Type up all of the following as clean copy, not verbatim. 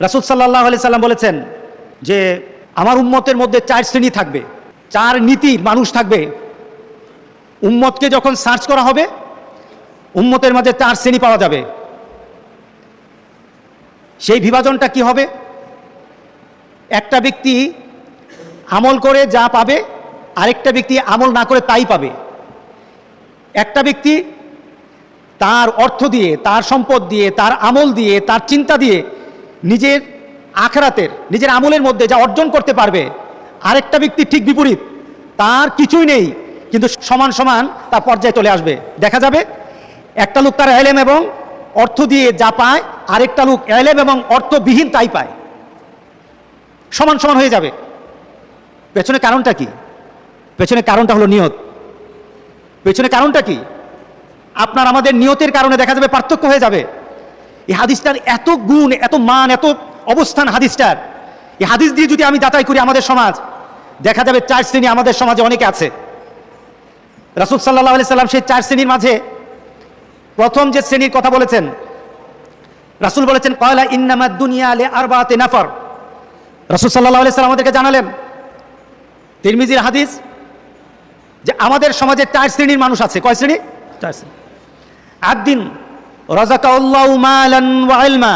রাসূল সাল্লাল্লাহু আলাইহি সাল্লাম বলেছেন যে আমার উম্মতের মধ্যে 4 শ্রেণী থাকবে, 4 নীতির মানুষ থাকবে। উম্মতকে যখন সার্চ করা হবে উম্মতের মাঝে 4 শ্রেণী পাওয়া যাবে। সেই বিভাজনটা কি হবে? একটা ব্যক্তি আমল করে যা পাবে, আরেকটা ব্যক্তি আমল না করে তাই পাবে। একটা ব্যক্তি তার অর্থ দিয়ে, তার সম্পদ দিয়ে, তার আমল দিয়ে, তার চিন্তা দিয়ে নিজের আখিরাতের, নিজের আমলের মধ্যে যা অর্জন করতে পারবে। আরেকটা ব্যক্তি ঠিক বিপরীত, তার কিছুই নেই কিন্তু সমান সমান তার পর্যায়ে চলে আসবে। দেখা যাবে একটা লোক তার ইলম এবং অর্থ দিয়ে যা পায়, আরেকটা লোক ইলম এবং অর্থবিহীন তাই পায়, সমান সমান হয়ে যাবে। পেছনে কারণটা কি? পেছনে কারণটা হলো নিয়ত। পেছনে কারণটা কি? আপনার আমাদের নিয়তের কারণে দেখা যাবে পার্থক্য হয়ে যাবে। এই হাদিসটার এত গুণ, এত মান, এত অবস্থান হাদিসটার। এই হাদিস দিয়ে যদি আমি যাচাই করি আমাদের সমাজ, দেখা যাবে 4 শ্রেণী আমাদের সমাজে অনেকে আছে। রাসূল সাল্লাল্লাহু আলাইহি সাল্লাম সেই 4 শ্রেণীর মাঝে প্রথম যে শ্রেণীর কথা বলেছেন, রাসূল বলেছেন ক্বালা ইন্নামাদ দুনিয়া লিআরবাতি নাফার। রাসূল সাল্লাল্লাহু আলাইহি সাল্লাম আমাদেরকে জানালেন, তিরমিজির হাদিস, যে আমাদের সমাজে 4 শ্রেণীর মানুষ আছে। কয় শ্রেণী? 4 শ্রেণী। আদ-দিন রাযাকাহুল্লাহু মালান ওয়া ইলমা।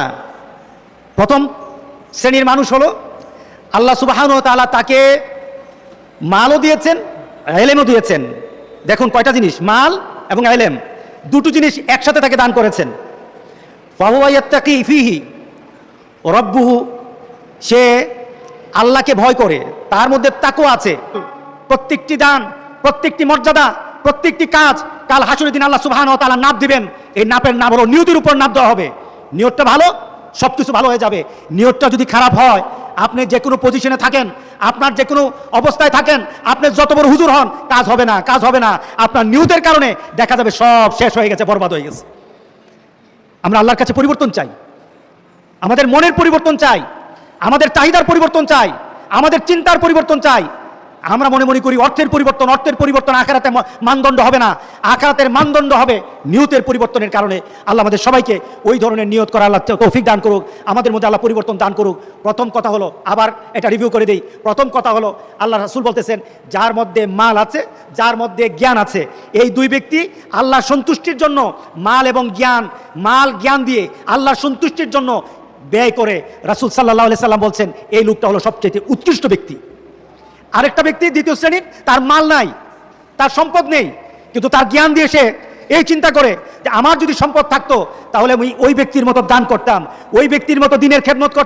প্রথম শ্রেণীর মানুষ হলো আল্লাহ সুবহানাহু ওয়া তাআলা তাকে মালও দিয়েছেন, ইলমও দিয়েছেন। দেখুন কয়টা জিনিস, মাল এবং ইলম, দুটো জিনিস একসাথে তাকে দান করেছেন। ফাহুয়া ইয়াত্তাকি ফিহি রাব্বুহু, সে আল্লাহকে ভয় করে, তার মধ্যে তাকওয়া আছে। প্রত্যেকটি দান, প্রত্যেকটি মর্যাদা, প্রত্যেকটি কাজ কাল হাসরের দিন আল্লাহ সুবহানাহু ওয়া তাআলা নাপ দিবেন। এই নাপের নাম হলো নিয়তের উপর নাপ দেওয়া হবে। নিয়তটা ভালো, সব কিছু ভালো হয়ে যাবে। নিয়তটা যদি খারাপ হয়, আপনি যে কোনো পজিশনে থাকেন, আপনার যে কোনো অবস্থায় থাকেন, আপনি যত বড় হুজুর হন, কাজ হবে না, কাজ হবে না। আপনার নিয়তের কারণে দেখা যাবে সব শেষ হয়ে গেছে, বরবাদ হয়ে গেছে। আমরা আল্লাহর কাছে পরিবর্তন চাই, আমাদের মনের পরিবর্তন চাই, আমাদের চাহিদার পরিবর্তন চাই, আমাদের চিন্তার পরিবর্তন চাই। আমরা মনে মনে করি অর্থের পরিবর্তন আখিরাতে মানদণ্ড হবে না। আখিরাতের মানদণ্ড হবে নিয়তের পরিবর্তনের কারণে। আল্লাহ আমাদের সবাইকে ওই ধরনের নিয়ত করা আল্লাহ তৌফিক দান করুক, আমাদের মধ্যে আল্লাহ পরিবর্তন দান করুক। প্রথম কথা হলো, আবার এটা রিভিউ করে দেই, প্রথম কথা হলো আল্লাহ রাসূল বলতেছেন, যার মধ্যে মাল আছে, যার মধ্যে জ্ঞান আছে, এই দুই ব্যক্তি আল্লাহর সন্তুষ্টির জন্য মাল এবং জ্ঞান, মাল জ্ঞান দিয়ে আল্লাহর সন্তুষ্টির জন্য ব্যয় করে। রাসূল সাল্লাল্লাহু আলাইহি সাল্লাম বলছেন এই লোকটা হলো সবচেয়ে উৎকৃষ্ট ব্যক্তি। আরেকটা ব্যক্তি দ্বিতীয় শ্রেণীর, তার মাল নাই, তার সম্পদ নেই, কিন্তু তার জ্ঞান দিয়ে সে এই চিন্তা করে যে আমার যদি সম্পদ থাকতো তাহলে আমি ওই ব্যক্তির মতো দান করতাম, ওই ব্যক্তির মতো দিনের খেদমত করতাম।